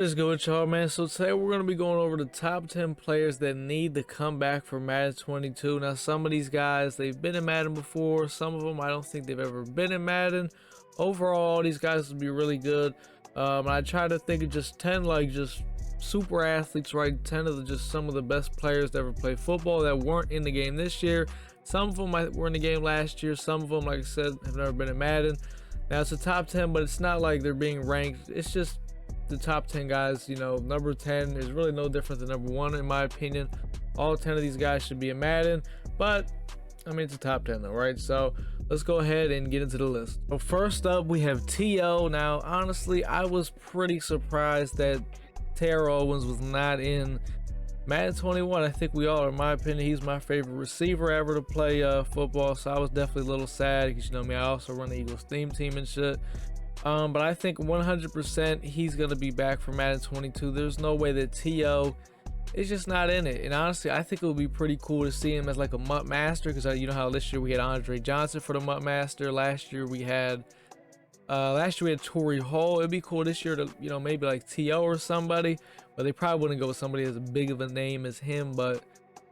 Let's go with y'all, man. So today we're going to be going over the top 10 players that need to come back for Madden 22. Now, some of these guys, they've been in Madden before. Some of them, I don't think they've ever been in Madden. Overall, these guys would be really good. I try to think of just 10, like, just super athletes, right? 10 of just some of the best players that ever played football that weren't in the game this year. Some of them were in the game last year. Some of them, like I said, have never been in Madden. Now, it's a top 10, but it's not like they're being ranked. It's just the top 10 guys. You know, number 10 is really no different than number 1 in my opinion. All 10 of these guys should be in Madden, but I mean, it's a top 10 though, right? So let's go ahead and get into the list. So first up, we have T.O. Now, honestly, I was pretty surprised that Terrell Owens was not in Madden 21. I think we all are. In my opinion, he's my favorite receiver ever to play football, so I was definitely a little sad because, you know me, I also run the Eagles theme team and shit. But I think 100% he's going to be back for Madden 22. There's no way that T.O. is just not in it. And honestly, I think it would be pretty cool to see him as like a MUT Master, because you know how this year we had Andre Johnson for the MUT Master. Last year we had Torrey Hall. It'd be cool this year to, you know, maybe like T.O. or somebody, but they probably wouldn't go with somebody as big of a name as him, but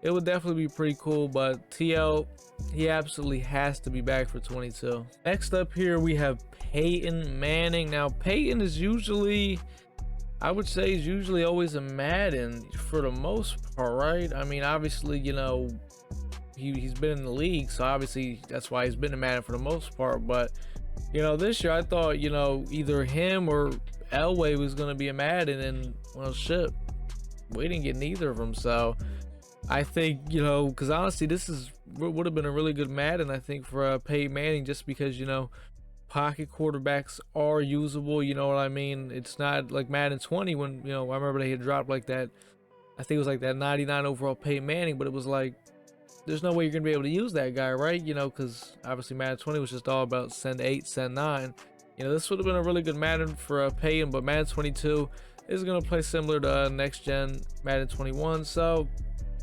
it would definitely be pretty cool. But T.O., he absolutely has to be back for 22. Next up here, we have Peyton Manning. Now, Peyton is usually, I would say, is usually always a Madden for the most part, right? I mean, obviously, you know, he's been in the league, so obviously that's why he's been in Madden for the most part. But, you know, this year I thought, you know, either him or Elway was going to be a Madden, and, well, shit, we didn't get neither of them. So I think, you know, because honestly, this would have been a really good Madden, I think, for Peyton Manning, just because, you know, pocket quarterbacks are usable, you know what I mean? It's not like Madden 20 when, you know, I remember they had dropped like that, I think it was like that 99 overall Peyton Manning, but it was like, there's no way you're going to be able to use that guy, right? You know, because obviously Madden 20 was just all about send 8, send 9. You know, this would have been a really good Madden for Peyton, but Madden 22 is going to play similar to next gen Madden 21, so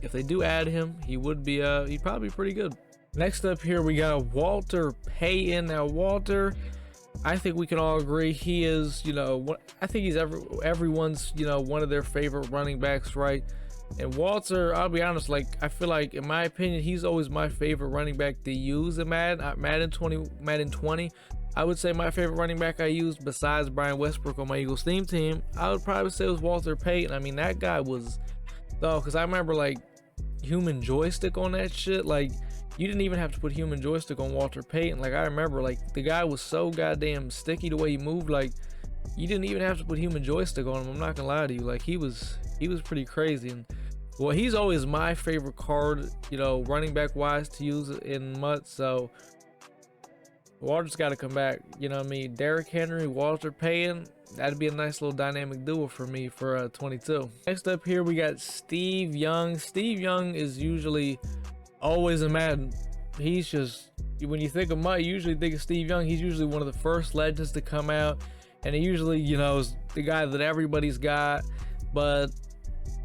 if they do add him, he would be he'd probably be pretty good. Next up here, we got Walter Payton. Now, Walter, I think we can all agree he is, you know, I think he's everyone's, you know, one of their favorite running backs, right? And Walter, I'll be honest, like, I feel like, in my opinion, he's always my favorite running back to use in Madden 20. I would say my favorite running back I used, besides Brian Westbrook on my Eagles theme team, I would probably say it was Walter Payton. I mean, that guy was, though, because I remember, like, human joystick on that shit. Like, you didn't even have to put human joystick on Walter Payton. Like, I remember, like, the guy was so goddamn sticky the way he moved. Like, you didn't even have to put human joystick on him. I'm not gonna lie to you. Like, he was pretty crazy. And well, he's always my favorite card, you know, running back wise to use in MUT. So Walter's got to come back. You know what I mean? Derrick Henry, Walter Payton. That'd be a nice little dynamic duo for me for 22. Next up here, we got Steve Young. Steve Young is usually always a Madden. He's just, when you think of MUT, you usually think of Steve Young. He's usually one of the first legends to come out, and he usually, you know, is the guy that everybody's got. But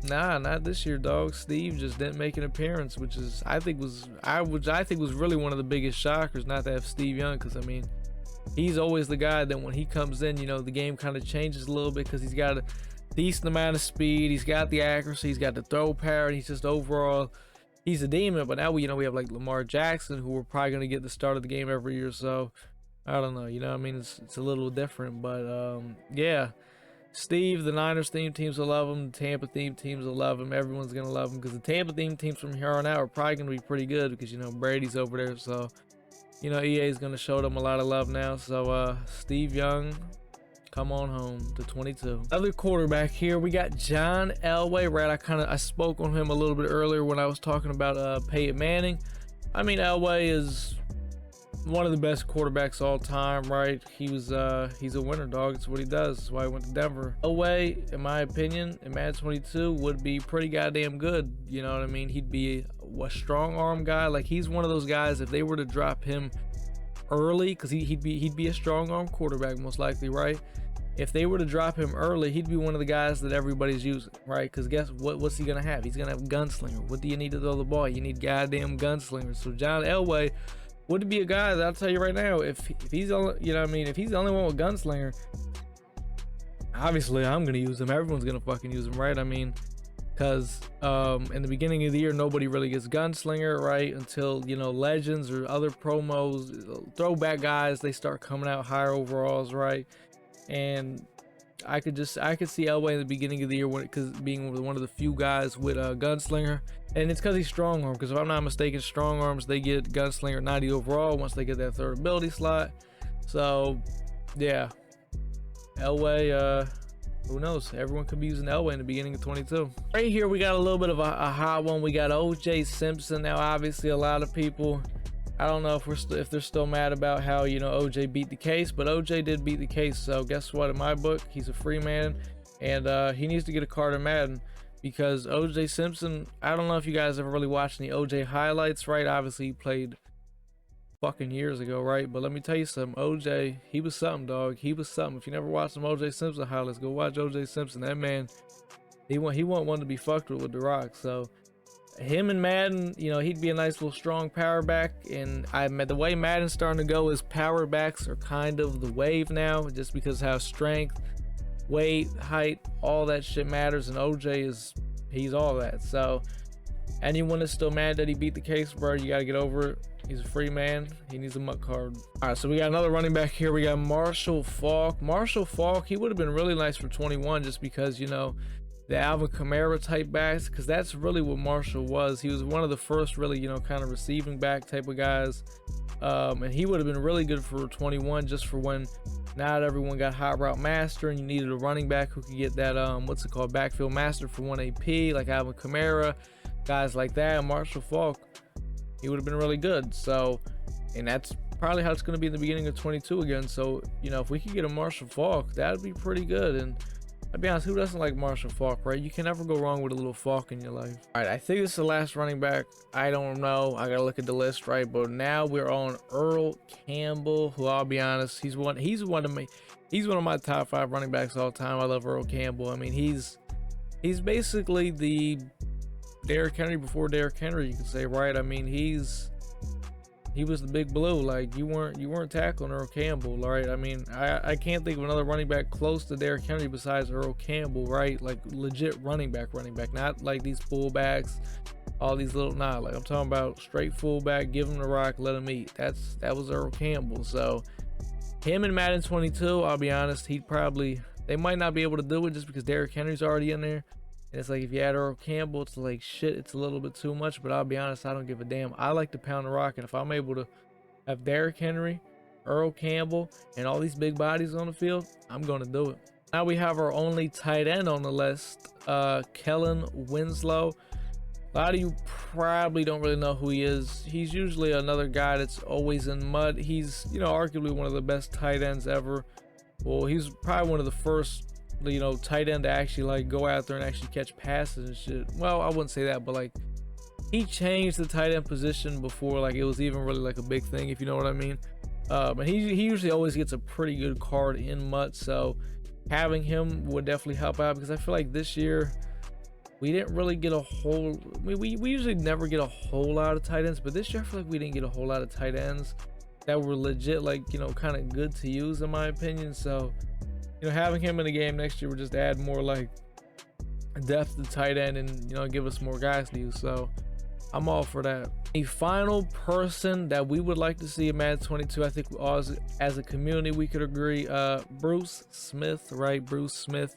nah, not this year, dog. Steve just didn't make an appearance, which is, I think was really one of the biggest shockers not to have Steve Young, because I mean, he's always the guy that when he comes in, you know, the game kind of changes a little bit, because he's got a decent amount of speed, he's got the accuracy, he's got the throw power, and he's just overall, he's a demon. But now we have like Lamar Jackson, who we're probably going to get the start of the game every year. So I don't know, you know what I mean? It's a little different, but yeah. Steve, the Niners theme teams will love him. The Tampa theme teams will love him. Everyone's going to love him, because the Tampa theme teams from here on out are probably going to be pretty good, because, you know, Brady's over there. So, you know, EA is going to show them a lot of love now. So, Steve Young, come on home to 22. Other quarterback here, we got John Elway, right? I spoke on him a little bit earlier when I was talking about Peyton Manning. I mean, Elway is one of the best quarterbacks all time, right? He's a winner, dog. It's what he does. That's why he went to Denver. Elway, in my opinion, in Madden 22 would be pretty goddamn good. You know what I mean? He'd be a strong arm guy. Like, he's one of those guys, if they were to drop him early, because he'd be a strong arm quarterback most likely, right? If they were to drop him early, he'd be one of the guys that everybody's using, right? Because guess what? What's he gonna have? He's gonna have gunslinger. What do you need to throw the ball? You need goddamn gunslinger. So John Elway would be a guy that, I'll tell you right now, if he's only, you know what I mean, if he's the only one with gunslinger, obviously I'm gonna use him. Everyone's gonna fucking use him, right? I mean, because in the beginning of the year nobody really gets gunslinger, right, until, you know, legends or other promos, throwback guys, they start coming out higher overalls, right? And I could see Elway in the beginning of the year because being one of the few guys with a gunslinger, and it's because he's strong arm. Because if I'm not mistaken, strong arms, they get gunslinger 90 overall once they get that third ability slot. So yeah, Elway, who knows? Everyone could be using Elway in the beginning of 22. Right here, we got a little bit of a hot one. We got OJ Simpson. Now, obviously, a lot of people, I don't know if they're still mad about how, you know, OJ beat the case, but OJ did beat the case. So guess what? In my book, he's a free man, and he needs to get a card in Madden, because OJ Simpson, I don't know if you guys ever really watched any OJ highlights, right? Obviously, he played fucking years ago, right? But let me tell you something, OJ, he was something, dog. He was something. If you never watched some OJ Simpson highlights, go watch OJ Simpson. That man, he wasn't one to be fucked with The Rock. So him and Madden, you know, he'd be a nice little strong power back. And the way Madden's starting to go is power backs are kind of the wave now, just because how strength, weight, height, all that shit matters, and OJ he's all that. So anyone that's still mad that he beat the case, bro, you gotta get over it. He's a free man. He needs a muck card. All right, so we got another running back here. We got Marshall Faulk. Marshall Faulk, he would have been really nice for 21, just because, you know, the Alvin Kamara type backs, because that's really what Marshall was. He was one of the first really, you know, kind of receiving back type of guys. And he would have been really good for 21, just for when not everyone got hot route master and you needed a running back who could get that, what's it called, backfield master for 1 AP, like Alvin Kamara, guys like that. And Marshall Faulk, he would have been really good. So, and that's probably how it's going to be in the beginning of 22 again. So, you know, if we could get a Marshall Faulk, that'd be pretty good. And I'll be honest, who doesn't like Marshall Faulk, right? You can never go wrong with a little Faulk in your life. All right, I think this is the last running back. I don't know. I got to look at the list, right? But now we're on Earl Campbell, who, I'll be honest, he's one of my top 5 running backs all time. I love Earl Campbell. I mean, he's basically the Derrick Henry before Derrick Henry, you could say, right? I mean, he was the big blue. Like, you weren't tackling Earl Campbell, right? I mean, I can't think of another running back close to Derrick Henry besides Earl Campbell, right? Like, legit running back, not like these fullbacks, all these little, like, I'm talking about straight fullback, give him the rock, let him eat. That was Earl Campbell. So him in Madden 22, I'll be honest, they might not be able to do it just because Derrick Henry's already in there. And it's like, if you add Earl Campbell, it's like, shit, it's a little bit too much. But I'll be honest, I don't give a damn. I like to pound the rock. And if I'm able to have Derrick Henry, Earl Campbell, and all these big bodies on the field, I'm going to do it. Now we have our only tight end on the list, Kellen Winslow. A lot of you probably don't really know who he is. He's usually another guy that's always in mud. He's, you know, arguably one of the best tight ends ever. Well, he's probably one of the first, you know, tight end to actually like go out there and actually catch passes and shit. Well, I wouldn't say that, but like, he changed the tight end position before like it was even really like a big thing, if you know what I mean. And he usually always gets a pretty good card in MUT, so having him would definitely help out, because I feel like this year we didn't really get a whole, we usually never get a whole lot of tight ends, but this year I feel like we didn't get a whole lot of tight ends that were legit, like, you know, kind of good to use in my opinion. So, you know, having him in the game next year would just add more like depth to tight end and, you know, give us more guys to use. So I'm all for that. A final person that we would like to see in Madden 22, I think as a community we could agree, Bruce Smith, right? Bruce Smith.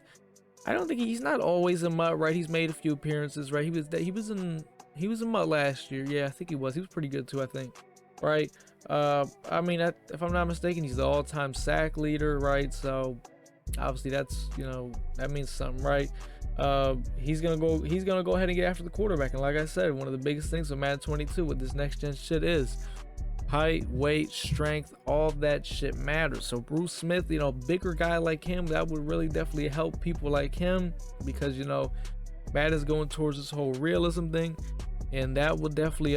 I don't think he's not always in MUT, right? He's made a few appearances, right? He was in MUT last year. Yeah, I think he was pretty good too, I think, right? I mean, if I'm not mistaken, he's the all-time sack leader, right? So obviously that's, you know, that means something, right? He's gonna go ahead and get after the quarterback. And like I said, one of the biggest things with Madden 22 with this next gen shit is height, weight, strength, all that shit matters. So Bruce Smith, you know, bigger guy like him, that would really definitely help people like him, because, you know, Madden's going towards this whole realism thing, and that would definitely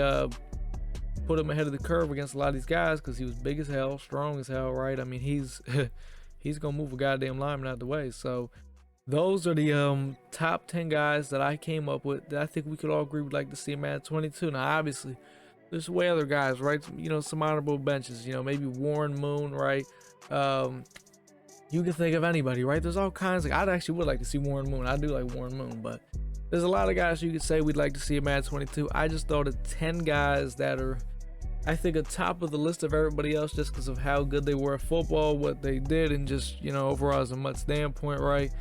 put him ahead of the curve against a lot of these guys, because he was big as hell, strong as hell, right? I mean, he's gonna move a goddamn lineman out the way. So those are the top 10 guys that I came up with that I think we could all agree would like to see in Madden 22. Now obviously there's way other guys, right? You know, some honorable benches, you know, maybe Warren Moon, right? you can think of anybody, right? There's all kinds. Like, I actually would like to see Warren Moon. I do like Warren Moon, but there's a lot of guys you could say we'd like to see in Madden 22. I just thought of 10 guys that are, I think, atop of the list of everybody else just because of how good they were at football, what they did, and just, you know, overall as a MUT standpoint, right?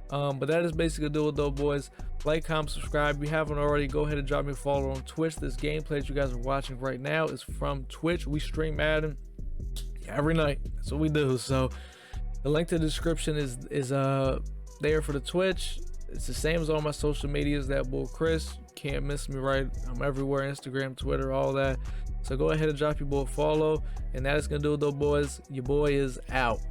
But that is basically do it though, boys. Like, comment, subscribe. If you haven't already, go ahead and drop me a follow on Twitch. This gameplay that you guys are watching right now is from Twitch. We stream Madden every night. That's what we do. So the link to the description is there for the Twitch. It's the same as all my social medias. That Bull Chris, can't miss me, right? I'm everywhere: Instagram, Twitter, all that. So go ahead and drop your boy a follow, and that is gonna do it though, boys. Your boy is out.